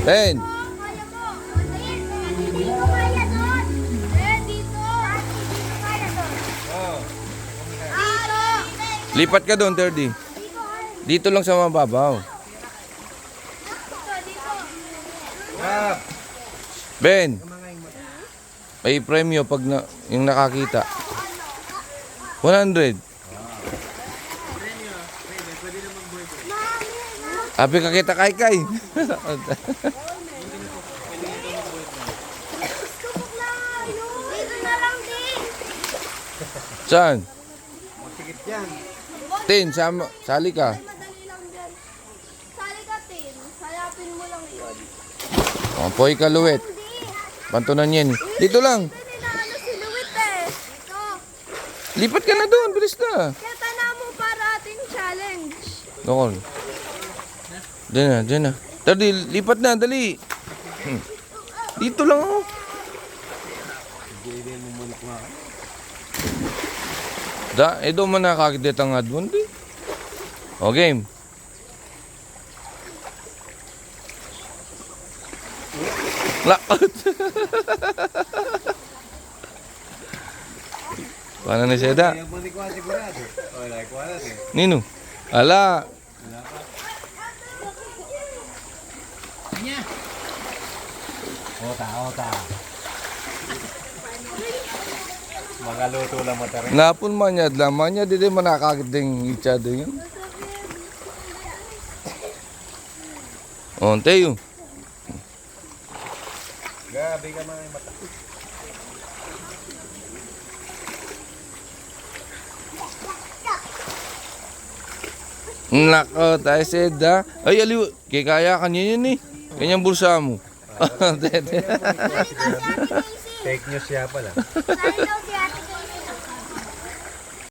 10. Kaya mo. Hindi ko kaya doon. Dito. Dito kaya doon. Dito. Lipat ka doon, 30. Dito lang sa mababaw. Ben, may premyo pag yung nakakita. 100. Abi ka kita kay. Dito na lang din. Saan? Masigit yan. Tin, sali ka. Madali lang dyan. Sali ka, Tin. Sayapin mo lang yun. Oh, poy ka, Luwet. Pantunan yan. Dito lang. Tin, inaano si Luwit eh. Ito. Lipat ka na doon. Bilis na. Kaya tana mo para ating challenge. Dokol. Diyan na, diyan na. Dali, lipat na, dali. Dito lang ako. Doon man nakakita ang advon di. O, game. Lakot. Paano na siya da? Yung balik ko sigurado. Wala ko alas eh. Nino? Ala. Ota. Mga luto lang mata rin. Napon man niya, laman niya, di man nakakita yung itsado yun. O, tayo. Gabi ka mga mata. Nako, tayo seda. Ay, aliw. Kaya kanya yun eh. Kanyang bulsa mo. Fake news siya pala. Dahil daw